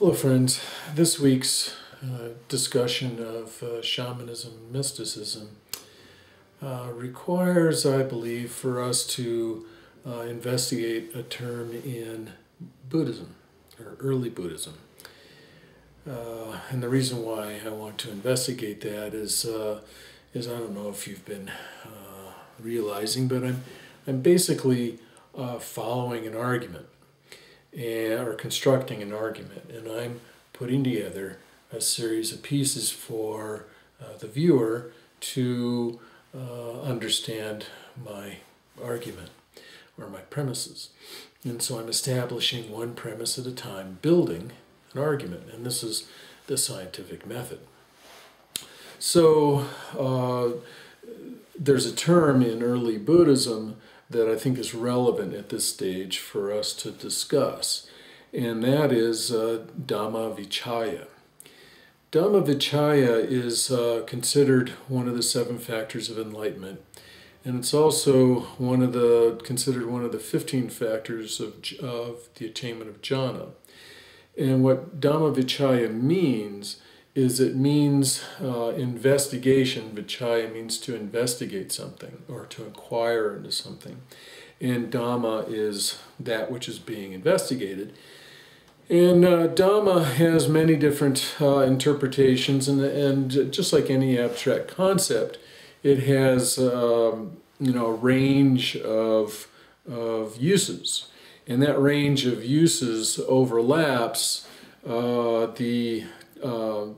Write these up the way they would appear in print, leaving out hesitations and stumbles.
Hello friends, this week's discussion of shamanism and mysticism requires, I believe, for us to investigate a term in Buddhism, or early Buddhism. And the reason why I want to investigate that is I don't know if you've been realizing, but I'm basically following an argument. Or constructing an argument, and I'm putting together a series of pieces for the viewer to understand my argument or my premises. And so I'm establishing one premise at a time, building an argument, and this is the scientific method. So there's a term in early Buddhism that I think is relevant at this stage for us to discuss, and that is dhamma-vicaya. Dhamma-vicaya is considered one of the 7 factors of enlightenment, and it's also considered one of the 15 factors of the attainment of jhana. And what dhamma-vicaya means is it means investigation. Vicaya means to investigate something or to inquire into something. And Dhamma is that which is being investigated. And Dhamma has many different interpretations, and just like any abstract concept, it has a range of uses. And that range of uses overlaps the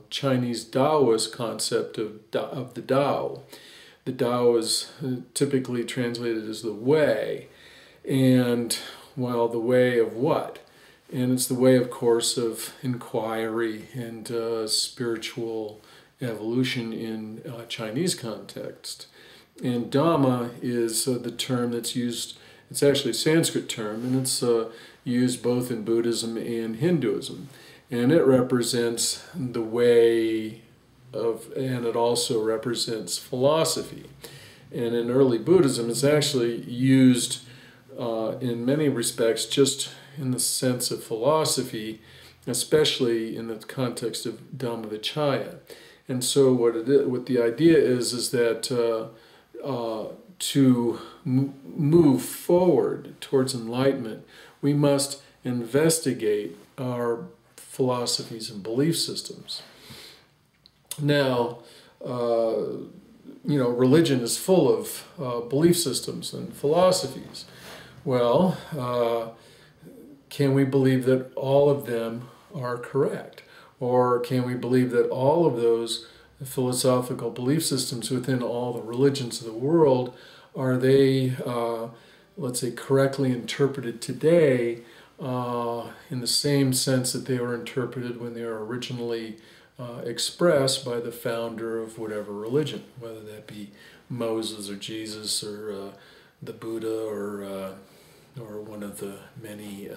Chinese Taoist concept of the Tao. The Tao is typically translated as the way, and well, the way of what? And it's the way, of course, of inquiry and spiritual evolution in Chinese context. And Dhamma is the term that's used. It's actually a Sanskrit term, and it's used both in Buddhism and Hinduism. And it represents the way of, and it also represents philosophy. And in early Buddhism, it's actually used in many respects just in the sense of philosophy, especially in the context of Dhamma-vicaya. And so what the idea is that to move forward towards enlightenment, we must investigate our philosophies and belief systems. Now, religion is full of belief systems and philosophies. Well, can we believe that all of them are correct? Or can we believe that all of those philosophical belief systems within all the religions of the world, are they, let's say, correctly interpreted today in the same sense that they were interpreted when they were originally expressed by the founder of whatever religion, whether that be Moses or Jesus or the Buddha or one of the many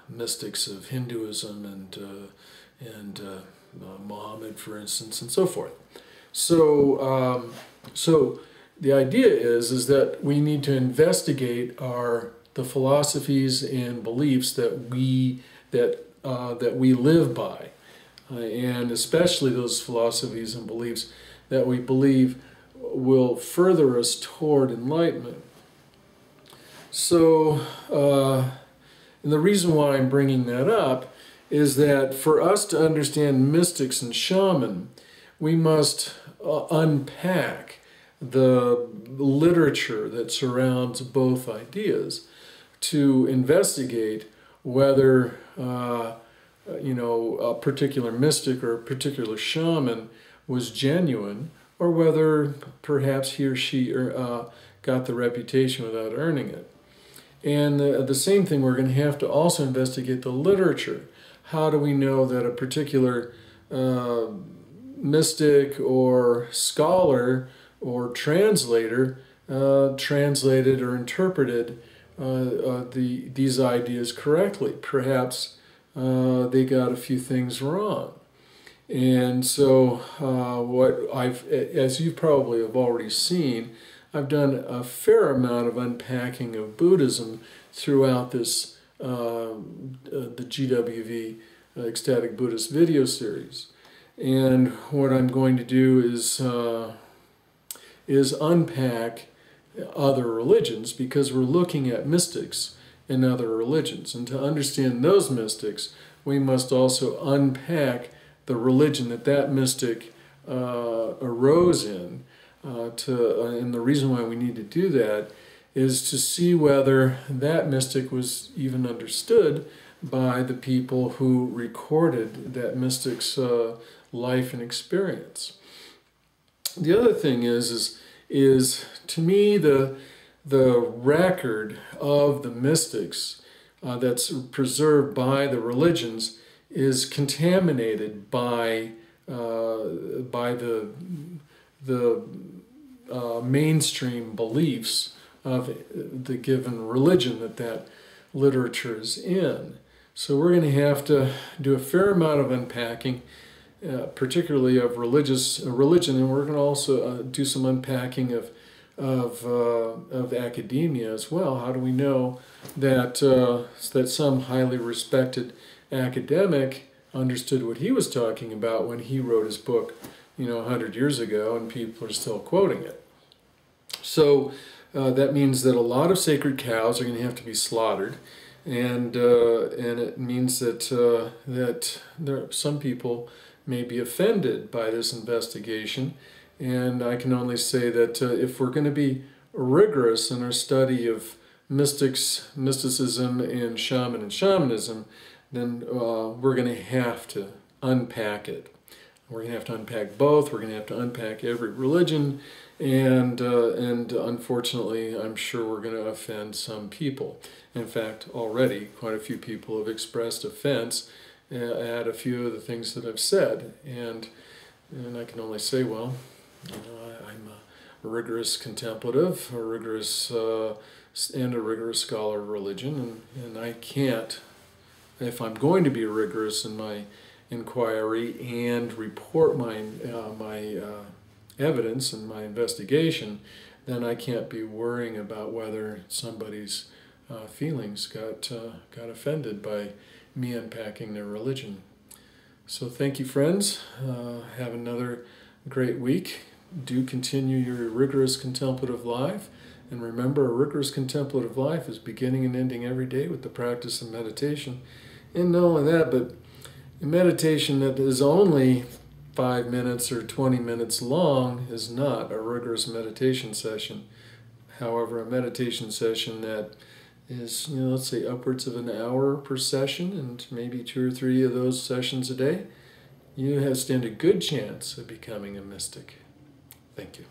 mystics of Hinduism and Muhammad, for instance, and so forth. So, the idea is that we need to investigate the philosophies and beliefs that we live by, and especially those philosophies and beliefs that we believe will further us toward enlightenment. So, and the reason why I'm bringing that up is that for us to understand mystics and shaman, we must unpack the literature that surrounds both ideas to investigate whether a particular mystic or a particular shaman was genuine, or whether perhaps he or she got the reputation without earning it. And the same thing, we're going to have to also investigate the literature. How do we know that a particular mystic or scholar or translator translated or interpreted these ideas correctly? Perhaps they got a few things wrong. And so as you probably have already seen, I've done a fair amount of unpacking of Buddhism throughout this the GWV Ecstatic Buddhist video series. And what I'm going to do is unpack other religions, because we're looking at mystics in other religions. And to understand those mystics, we must also unpack the religion that mystic arose in. And the reason why we need to do that is to see whether that mystic was even understood by the people who recorded that mystic's life and experience. The other thing is to me the record of the mystics that's preserved by the religions is contaminated by the mainstream beliefs of the given religion that literature is in. So we're going to have to do a fair amount of unpacking, particularly of religion, and we're going to also do some unpacking of academia as well. How do we know that that some highly respected academic understood what he was talking about when he wrote his book, 100 years ago, and people are still quoting it? So that means that a lot of sacred cows are going to have to be slaughtered, and it means that some people may be offended by this investigation. And I can only say that if we're going to be rigorous in our study of mysticism and shamanism, then we're going to have to unpack it. We're going to have to unpack both. We're going to have to unpack every religion, and unfortunately, I'm sure we're going to offend some people. In fact, already quite a few people have expressed offense at a few of the things that I've said, and I can only say, well, I'm a rigorous contemplative, a rigorous scholar of religion, and I can't, if I'm going to be rigorous in my inquiry and report my evidence and my investigation, then I can't be worrying about whether somebody's feelings got offended by me unpacking their religion. So thank you, friends. Have another great week. Do continue your rigorous contemplative life. And remember, a rigorous contemplative life is beginning and ending every day with the practice of meditation. And not only that, but a meditation that is only 5 minutes or 20 minutes long is not a rigorous meditation session. However, a meditation session that is, let's say upwards of an hour per session, and maybe 2 or 3 of those sessions a day, you stand a good chance of becoming a mystic. Thank you.